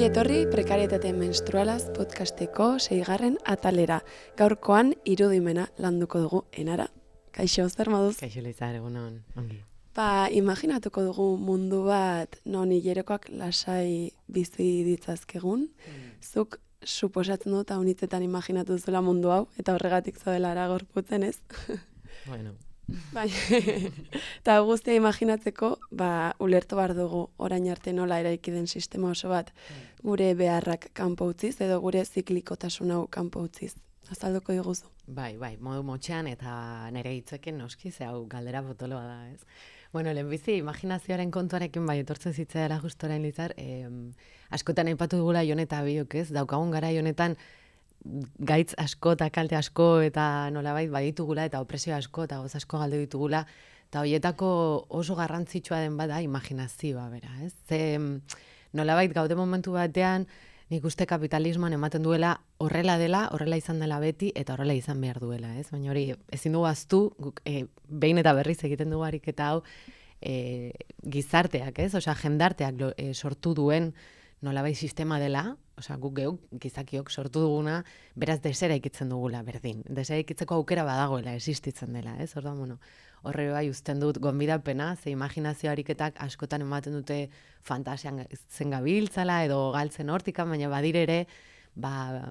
Ongi etorri Prekarietate Menstrualaz podcasteko 6. atalera. Gaurkoan irudimena landuko dugu Enara. Kaixo, zer moduz? Kaixo Lizar, egunon, ongi. Imaginatuko dugu mundu bat non hilerokoak lasai bizi ditzazkegun. Zuk suposatzen dut haunitzetan imaginatu zuela mundu hau, eta horregatik zaudela ara gorputzen, ez? Bueno. Bai, eta guztia imaginatzeko, ulertu behar dugu orain arte nola eraiki den sistema oso bat gure beharrak kanpo utziz edo gure ziklikotasun hau kanpo utziz. Azalduko diguzu. Bai, modu motxean eta nire hitzeken noski, ze hau galdera potoloa da, ez? Bueno, lehenbizi imaginazioaren kontuarekin bai etortzen zitzaela justo orain Lizar, askotan aipatu dugula Jon eta biok, ez? Daukagun gara honetan gaitz asko eta kalte asko eta nolabait baditugula eta opresio asko eta goz asko galde ditugula eta horietako oso garrantzitsua den bada imaginazioa bera, ez? Ze nolabait gaude momentu batean nik uste kapitalismoan ematen duela horrela dela, horrela izan dela beti eta horrela izan behar duela, ez? Baina hori ezin dugu ahaztu, guk behin eta berriz egiten dugu ariketa hau gizarteak, ez? Osea, jendarteak sortu duen nolabait sistema dela, osea, guk geuk, gizakiok sortu duguna, beraz desera ikitzen dugula, berdin. Desera ikitzeko aukera badagoela, existitzen dela, ez? Orduan, bueno, horre bai uzten dut gonbidapena, ze imaginazio ariketak askotan ematen dute fantasian zen gabiltzala edo galtzen hortikan, baina badire ere,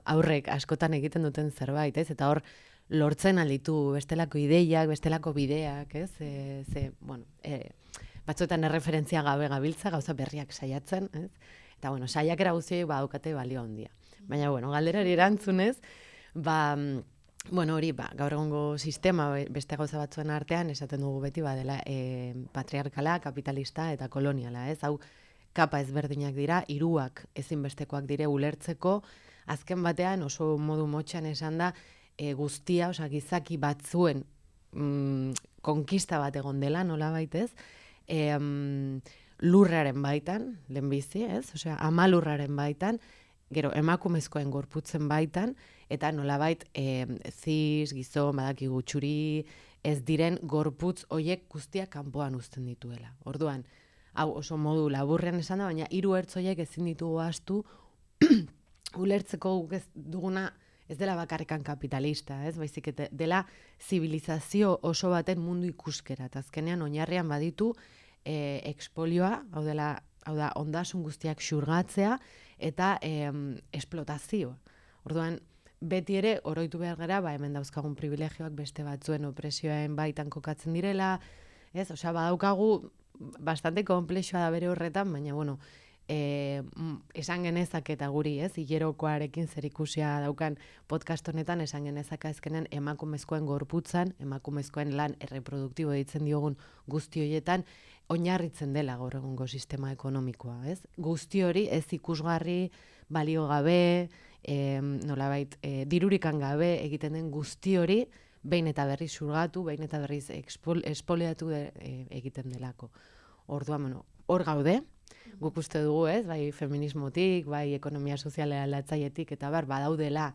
aurrek askotan egiten duten zerbait, ez? Eta hor, lortzen alditu bestelako ideiak, bestelako bideak, ez? Batzuetan erreferentzia gabe gabiltza, gauza berriak saiatzen, ez? Eta, saiakera guztioi badaukate balio handia. Baina, galderari erantzunez, hori, gaur egongo sistema beste gauza batzuen artean, esaten dugu beti dela patriarkala, kapitalista eta koloniala, ez? Hau, kapa ezberdinak dira, hiruak ezinbestekoak dire ulertzeko, azken batean oso modu motxan esan da, guztia, gizaki batzuen konkista bat egon dela, nola baitez, lurraren baitan, lehenbizi, ez? Osea, ama lurraren baitan, gero emakumezkoen gorputzen baitan, eta nolabait ziz, gizon, badakigu txuri, ez diren gorputz hoiek guztiak kanpoan uzten dituela. Orduan, hau oso modu laburrean esan da, baina 3 ertz hoiek ezin ditugu ahaztu ulertzeko guk ez duguna ez dela bakarrikan kapitalista, ez? Baizik dela zibilizazio oso baten mundu ikuskera, eta azkenean oinarrian baditu expolioa, hau da ondasun guztiak xurgatzea eta esplotazioa. Orduan, beti ere oroitu behar gara, hemen dauzkagun privilegioak beste batzuen opresioen baitan kokatzen direla, ez? Osea, badaukagu bastante komplexua da bere horretan, baina, esan genezak eta guri, ez? Hilerokoarekin zerikusia daukan podcast honetan, esan genezak azkenen emakumezkoen gorputzan, emakumezkoen lan erreproduktibo ditzen diogun guzti horietan, oinarritzen dela gaur egungo sistema ekonomikoa, ez? Guzti hori ez ikusgarri, balio gabe, nolabait, dirurikan gabe egiten den guzti hori, behin eta berriz xurgatu, behin eta berriz espoliatu egiten delako. Orduan, hor gaude, guk uste dugu, ez? Bai feminismotik, bai ekonomia soziala aldatzaietik, eta badaudela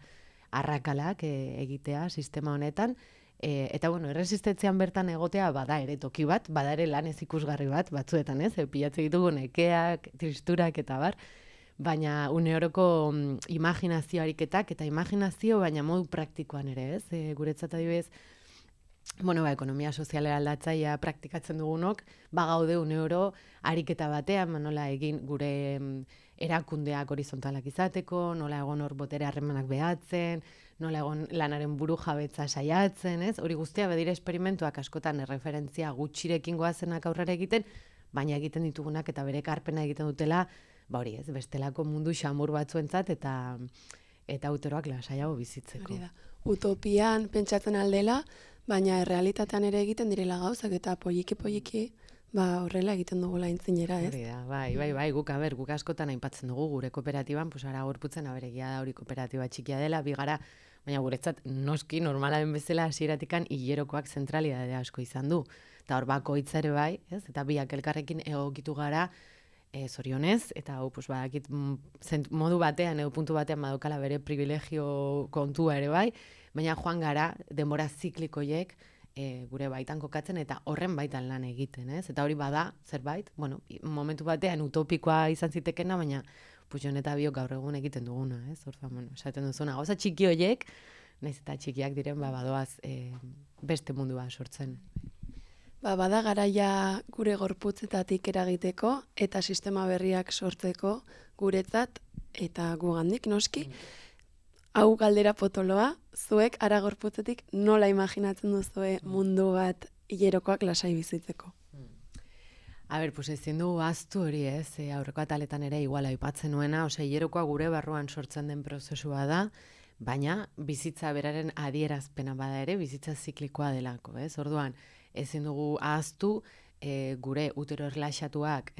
arrakalak egitea sistema honetan, eta erresistentzian bertan egotea bada ere toki bat, bada ere lan ez ikusgarri bat, batzuetan, ez? Pilatze ditugu nekeak, tristurak eta baina une oroko imaginazio ariketak eta imaginazio baina modu praktikoan ere, ez? Guretzat adibidez, ekonomia sozialera aldatzaia praktikatzen dugunok, gaude une oro ariketa batean, nola egin gure erakundeak horizontalak izateko, nola egon hor botere harremanak behatzen, nola egon lanaren buru jabetza saiatzen, ez? Hori guztia badira esperimentuak askotan erreferentzia gutxirekin goazenak aurrera egiten, baina egiten ditugunak eta bere ekarpena egiten dutela, hori ez, bestelako mundu xamur batzuentzat eta autoroak lasaiago bizitzeko. Hori da. Utopian pentsatzen aldela, baina errealitatean ere egiten direla gauzak eta poliki horrela egiten dugula intzinera, ez? Hori da, bai, guk askotan aipatzen dugu gure kooperatiban, ara gorputzen aberegia da hori kooperatiba txikia dela, bigara, baina guretzat noski normalaren bezala hasieratikan hilerokoak zentralidade asko izan du. Eta hor bakoitza ere bai, ez? Eta biak elkarrekin egokitu gara, zorionez, eta hau badakit modu batean, puntu batean badokala bere privilegio kontua ere bai, baina joan gara denbora ziklikoiek gure baitan kokatzen eta horren baitan lan egiten, ez? Eta hori bada, zerbait, momentu batean utopikoa izan zitekena, baina pues Jon eta biok gaur egun egiten duguna, ez? Orduan, bueno, esaten duzuna, gauza txiki horiek, nahiz eta txikiak diren, badoaz beste mundua sortzen. Bada garaia gure gorputzetatik eragiteko eta sistema berriak sortzeko guretzat eta gugandik noski. Hau galdera potoloa, zuek ara gorputzetik nola imaginatzen duzue mundu bat hilerokoak lasai bizitzeko? Pues ezin dugu ahaztu hori, ez? Aurreko ataletan ere igual aipatzen nuena, hilerokoa gure barruan sortzen den prozesua da, baina bizitza beraren adierazpena bada ere, bizitza ziklikoa delako, ez? Orduan, ezin dugu ahaztu gure utero erlaxatuak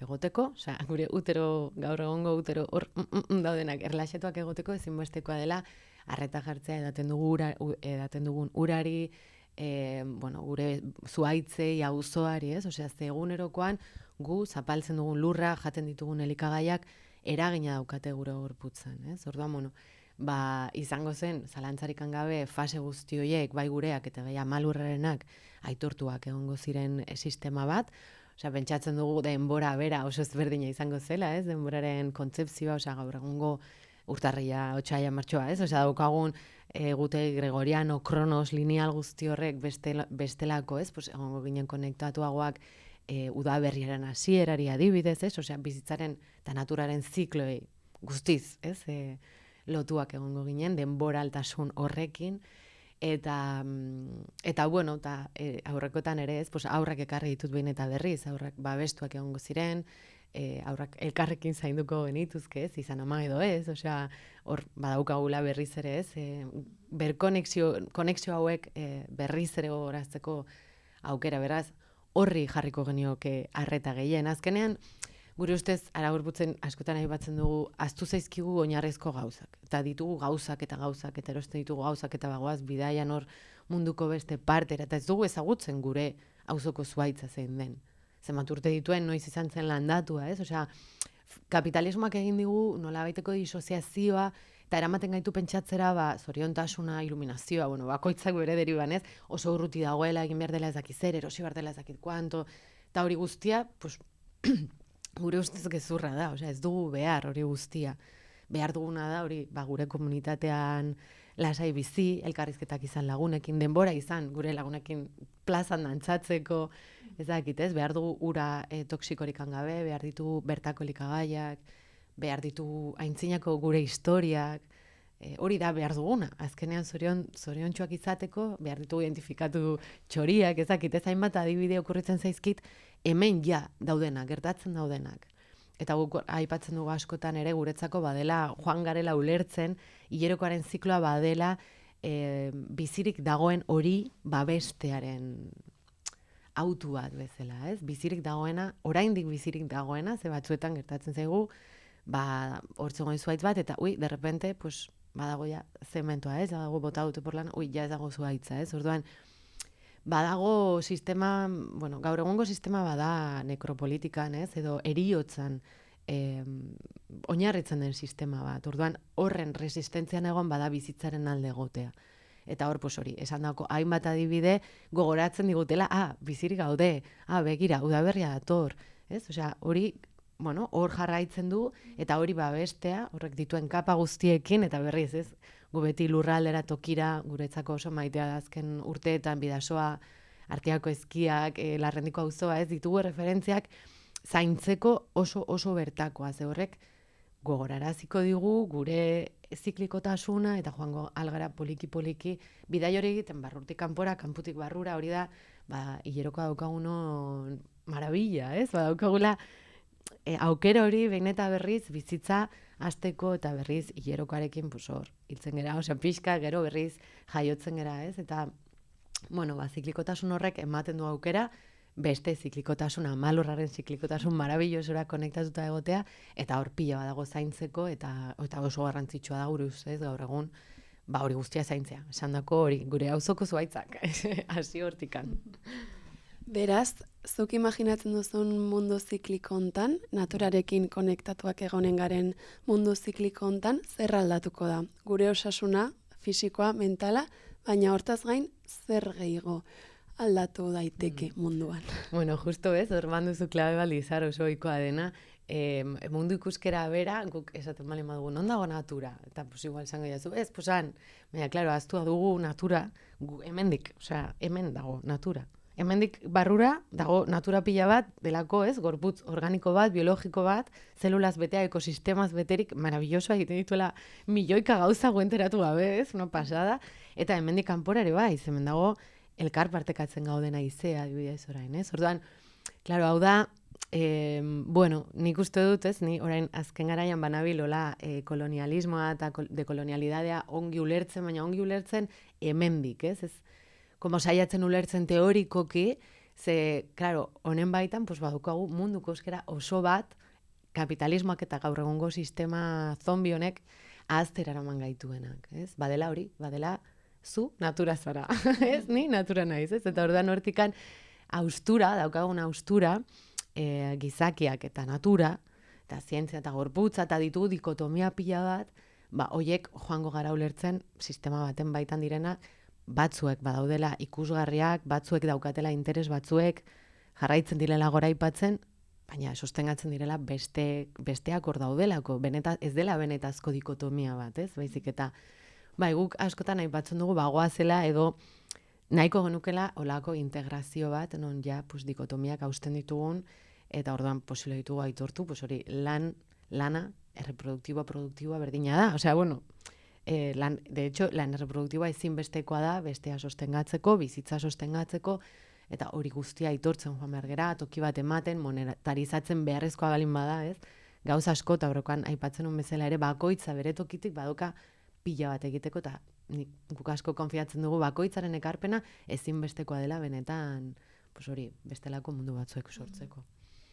egoteko, gure gaur egongo utero hor daudenak erlaxatuak egoteko ezinbestekoa dela arreta jartzea edaten dugun urari, gure zuhaitzei, auzoari, ez? Ze egunerokoan gu zapaltzen dugun lurra, jaten ditugun elikagaiak eragina daukate gure gorputzan, ez? Orduan, izango zen, zalantzarikan gabe, fase guzti horiek, bai gureak eta bai amalurrarenak aitortuak egongo ziren sistema bat. Pentsatzen dugu denbora bera oso ezberdina izango zela, ez? Denboraren kontzepzioa, gaur egungo urtarria, otsaila, martxoa, ez? Daukagun gute gregoriano, kronos, lineal guzti horrek bestelako, ez? Egongo ginen konektatuagoak udaberriaren hasierari adibidez, ez? Bizitzaren eta naturaren zikloei guztiz, ez? Lotuak egongo ginen, denbora altasun horrekin, eta aurrekotan ere ez, aurrak ekarri ditut behin eta berriz, aurrak babestuak egongo ziren, aurrak elkarrekin zainduko genituzke, ez, izan ama edo ez, hor badaukagula berriz ere ez, konexio hauek berriz ere gogorazteko aukera, beraz, horri jarriko genioke arreta gehien. Azkenean, gure ustez, ara gorputzen askotan aipatzen dugu, ahaztu zaizkigu oinarrizko gauzak. Eta ditugu gauzak eta erosten ditugu gauzak eta bagoaz bidaian hor munduko beste partera. Eta ez dugu ezagutzen gure auzoko zuhaitza zein den. Zenbat urte dituen noiz izan zen landatua, ez? Kapitalismoak egin digu nolabaiteko disoziazioa eta eramaten gaitu pentsatzera, zoriontasuna, iluminazioa, bakoitzak bere deriban, ez? Oso urruti dagoela, egin behar dela ez dakit zer, erosi behar dela ez dakit kuanto, eta hori guztia, gure ustez gezurra da, ez dugu behar hori guztia. Behar duguna da hori gure komunitatean lasai bizi, elkarrizketak izan lagunekin, denbora izan gure lagunekin plazan dantzatzeko, ez dakit, ez? Behar dugu ura toksikorikang gabe, behar ditugu bertako elikagaiak, behar ditugu aintzinako gure historiak, hori da behar duguna. Azkenean zoriontsuak izateko, behar ditugu identifikatu txoriak, ez dakit, ez hainbat adibide okurritzen zaizkit, hemen daudenak, gertatzen daudenak. Eta guk aipatzen dugu askotan ere guretzako badela, joan garela ulertzen, hilerokoaren zikloa badela bizirik dagoen hori babestearen autu bat bezala, ez? Bizirik dagoena, oraindik bizirik dagoena, ze batzuetan gertatzen zaigu, hor zegoen zuhaitz bat, eta de repente, badago zementoa, ez? Badago bota dute porlan, ez dago zuhaitza, ez? Orduan, badago sistema, gaur egungo sistema bada nekropolitikan, ez? Edo eriotzan oinarritzen den sistema bat. Orduan, horren resistentzian egon bada bizitzaren alde egotea. Eta hor, hori, esan dako, hainbat adibide gogoratzen digutela, bizirik gaude, begira, udaberria dator, ez? Hori, hor jarraitzen du, eta hori babestea, horrek dituen kapa guztiekin, eta berriz, ez? Gu beti lurraldera tokira, guretzako oso maitea da azken urteetan, Bidasoa, Arteako Eskiak, Larrendiko auzoa, ez? Ditugu referentziak zaintzeko oso bertakoa, ze horrek gogoraraziko digu gure ziklikotasuna, eta joango algara poliki-poliki, bidai hori egiten barrutik kanpora, kanputik barrura, hori da, hilerokoa daukaguno marabila, ez? Daukagula aukera hori behin eta berriz bizitza hasteko eta berriz hilerokoarekin hor hiltzen gera, pixka gero berriz jaiotzen gera, ez? Eta, ziklikotasun horrek ematen du aukera, beste ziklikotasuna, malurraren ziklikotasun marabilosora konektatuta egotea, eta hor pila badago zaintzeko, eta oso garrantzitsua da gure ustez gaur egun, hori guztia zaintzea. Esan dako hori, gure auzoko zuhaitzak, hasi hortikan. Beraz, zuk imaginatzen duzun mundu zikliko hontan, naturarekin konektatuak egonen garen mundu zikliko hontan, zer aldatuko da? Gure osasuna, fisikoa, mentala, baina hortaz gain, zer gehiago aldatu daiteke munduan? Justo ez, hor manduzu klabe baldizar oso ohikoa dena, mundu ikuskera bera, guk esaten bali madugu, non dago natura? Eta, pues, igual zango jazu, ez, pues, baina, klaro, aztua dugu natura, hemendik, osea, hemen dago natura. Hemendik barrura dago natura pila bat, delako, ez, gorputz organiko bat, biologiko bat, zelulaz betea, ekosistemaz beterik, maravillosoa egiten dituela milioika gauza guenteratu gabe, ez, una pasada, eta hemendik kanpora ere bai, hemen dago elkar partekatzen gaudena izea, adibidez orain, ez? Orduan, klaro, hau da, bueno, nik uste dut, ez, ni orain azken garaian banabilola kolonialismoa eta dekolonialidadea ongi ulertzen, baina ongi ulertzen hemendik, ez? Como saiatzen ulertzen teorikoki, ze, claro, honen baitan, pues, badukagu munduko euskera oso bat, kapitalismoak eta gaur egungo sistema zombi honek ahaztera eraman gaituenak, ez? Badela hori, badela zu natura zara, ez? Ni natura naiz, ez? Eta orduan hortikan haustura, daukagun haustura, gizakiak eta natura, eta zientzia eta gorputza, eta ditugu dikotomia pila bat, hoiek joango gara ulertzen sistema baten baitan direna, batzuek badaudela ikusgarriak, batzuek daukatela interes batzuek, jarraitzen direla goraipatzen, baina sostengatzen direla besteak hor daudelako, ez dela benetazko dikotomia bat, ez? Baizik eta, guk askotan aipatzen dugu bagoazela edo nahiko genukela olako integrazio bat, non ja dikotomiak hausten ditugun, eta orduan posible ditugu aitortu, hori lana, erreproduktiboa berdina da. Osea, bueno, de hecho, lan erreproduktiboa ezinbestekoa da, bestea sostengatzeko, bizitza sostengatzeko, eta hori guztia aitortzen joan behar gera, toki bat ematen, monetarizatzen beharrezkoa balin bada, ez? Gauza asko, eta horrekoan aipatzen un bezala ere, bakoitza bere tokitik badoka pila bat egiteko, eta guk asko konfiatzen dugu bakoitzaren ekarpena ezinbestekoa dela benetan, hori, bestelako mundu batzuek sortzeko.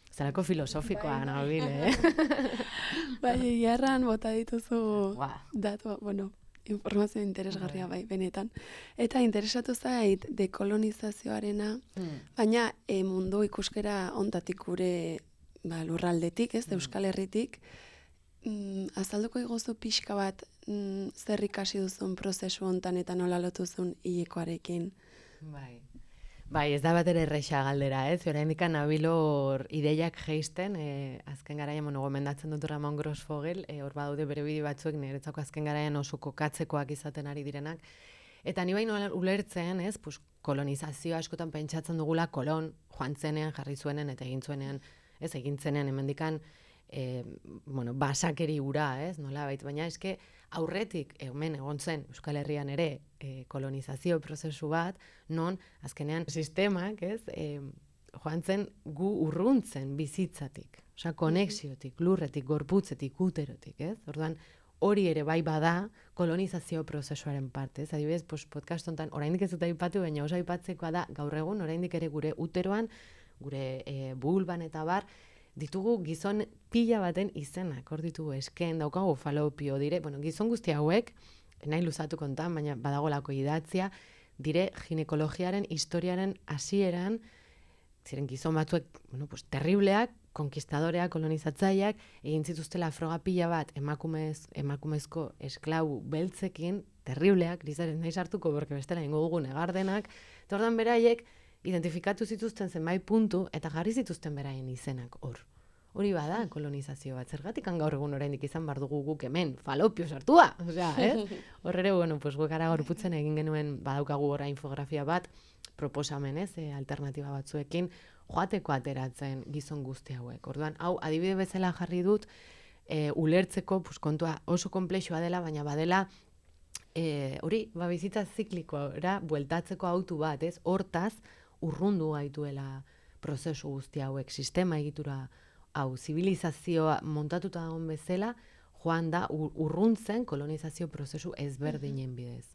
Zerako filosofikoa nabil, Jarran bota dituzu datu, informazio interesgarria benetan. Eta interesatu zait dekolonizazioarena, baina mundu ikuskera ondatik gure lurraldetik, ez, Euskal Herritik, azalduko iguzu pixka bat zer ikasi duzun prozesu hontan eta nola lotuzun hilekoarekin. Bai, ez da bat ere erresa galdera, ez? Oraindik nabilor ideiak jeisten, azken garaian gomendatzen dut Ramon Grosfogel, hor badaude bere bideo batzuek niretzako azken garaian oso kokatzekoak izaten ari direnak. Eta ni baino ulertzen, ez? Kolonizazioa askotan pentsatzen dugula kolon joan zenean, jarri zuenen eta egin zuenean, ez egin zenean hemendikan basakeri ura, ez? Nola bait, baina eske aurretik hemen egon zen Euskal Herrian ere kolonizazio prozesu bat, non azkenean sistemak, ez? Joan zen gu urruntzen bizitzatik, osea konexiotik, lurretik, gorputzetik, uterotik, ez? Orduan hori ere bai bada kolonizazio prozesuaren parte, ez? Adibidez, podcast hontan oraindik ez dut aipatu, baina oso aipatzekoa da gaur egun oraindik ere gure uteroan, gure bulban eta bar, ditugu gizon pila baten izenak, hor ditugu esken, daukagu falopio, gizon guzti hauek, nahi luzatu kontan, baina badagolako idatzia, dire ginekologiaren, historiaren hasieran, ziren gizon batzuek, terribleak, konkistadoreak, kolonizatzaileak, egin zituztela froga pila bat emakumezko esklau beltzekin, terribleak, grizaren nahi sartuko, borke bestela ingo dugu negardenak, eta ordan beraiek, identifikatu zituzten zenbait puntu eta jarri zituzten beraien izenak hor. Hori bada kolonizazio bat. Zergatik gaur egun oraindik izan bar dugu guk hemen falopio sartua. Osea, hor ere, guk gara gorputzen egin genuen badaukagu ora infografia bat, proposamen, alternatiba batzuekin, joateko ateratzen gizon guzti hauek. Orduan, hau adibide bezala jarri dut, ulertzeko kontua oso konplexua dela, baina badela hori, bizitza ziklikoa bueltatzeko autu bat, ez? Hortaz, urrundu gaituela prozesu guzti hauek, sistema egitura hau, zibilizazioa montatuta dagoen bezala, joan da urruntzen kolonizazio prozesu ezberdinen bidez.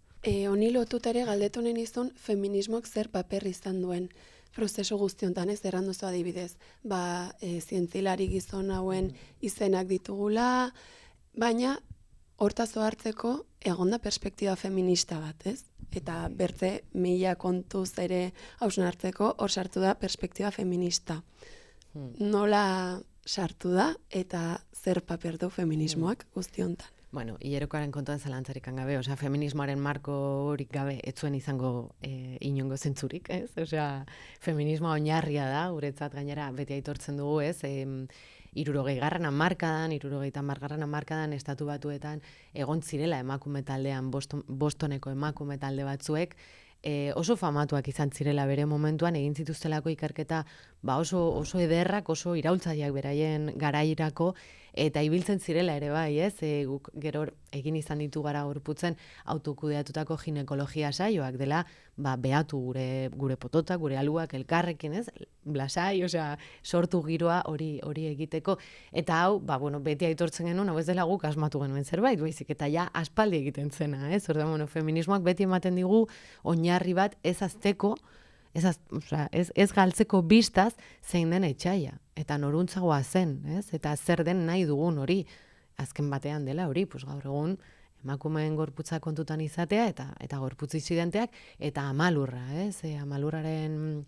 Honi lotut ere galdetu nahi nizun feminismoak zer paper izan duen prozesu guztiontan, ez erranduzu adibidez. Zientzilari gizon hauen izenak ditugula, baina hortaz hartzeko egonda perspektiba feminista bat, ez? Eta bertze mila kontuz ere hausnartzeko hor sartu da perspektiba feminista. Nola sartu da eta zer paper du feminismoak guztiontan? Bueno, hilerokoaren kontuan zalantzarik gabe, osea, feminismoaren marko horik gabe etzuen izango inongo zentzurik, ez? Osea, feminismoa oinarria da, guretzat gainera beti aitortzen dugu, ez? 60. hamarkadan, 70. hamarkadan Estatu Batuetan egon zirela emakume taldean, Bostoneko emakume talde batzuek, oso famatuak izan zirela bere momentuan, egin zituztelako ikerketa oso ederrak, oso iraultzaileak beraien garairako, eta ibiltzen zirela ere bai, ez? Guk gero egin izan ditu gara gorputzen autokudeatutako ginekologia saioak dela, behatu gure pototak, gure aluak elkarrekin, ez? Blasai, osea, sortu giroa hori egiteko. Eta hau, beti aitortzen genuen, hau ez dela guk asmatu genuen zerbait, baizik, eta ja aspaldi egiten zena, ez? Orduan, feminismoak beti ematen digu oinarri bat ez azteko, ez galtzeko bistaz zein den etxaia. Eta noruntzagoa zen, ez? Eta zer den nahi dugun hori. Azken batean dela hori, gaur egun emakumeen gorputza kontutan izatea eta gorputz incidenteak eta amalurra, ez? Amalurraren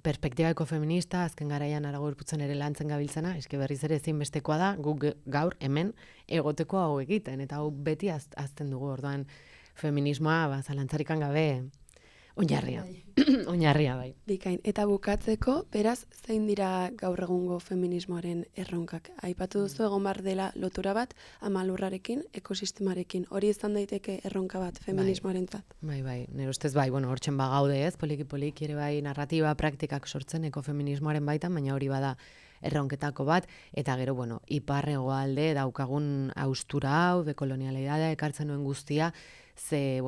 perspektibako feminista, azken garaian ara gorputzen ere lantzen gabiltzena, eske berriz ere ezinbestekoa da, guk gaur hemen egoteko hau egiten, eta hau beti azten dugu, orduan feminismoa, zalantzarikan gabe, oinarria. Oinarria bai. Bikain. Eta bukatzeko, beraz, zein dira gaur egungo feminismoaren erronkak? Aipatu duzu egon bar dela lotura bat, amalurrarekin, ekosistemarekin. Hori izan daiteke erronka bat feminismoarentzat. Bai, nire ustez hortzen bagaude ez, poliki ere bai narratiba praktikak sortzen ekofeminismoaren baitan, baina hori bada erronketako bat, eta gero, ipar hegoalde daukagun haustura hau, dekolonialidadea ekartzen nuen guztia, ze,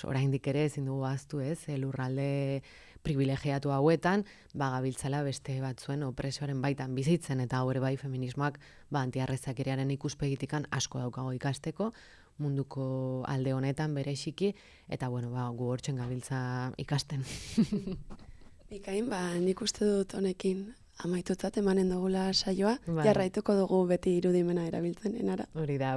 oraindik ere ezin dugu ahaztu, ez, lurralde privilegiatu hauetan, gabiltzala beste batzuen opresioaren baitan bizitzen, eta hori bai feminismoak antiarrezakeriaren ikuspegitikan asko daukago ikasteko, munduko alde honetan bereziki, eta gu hortzen gabiltza ikasten. Bikain, nik uste dut honekin amaitutzat emanen dugula saioa, jarraituko dugu beti irudimena erabiltzen, enara. Hori da,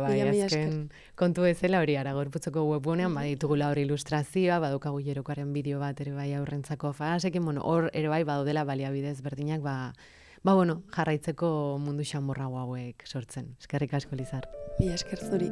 azken kontu bezala hori Gorputzeko webgunean, baditugula hori ilustrazioa, badukagu Jerokaren bideo bat ere bai aurrentzako fasekin, hor ere bai badodela baliabidez berdinak, jarraitzeko mundu xamurra hauek sortzen. Eskerrik asko, Lizar. Mila esker zuri.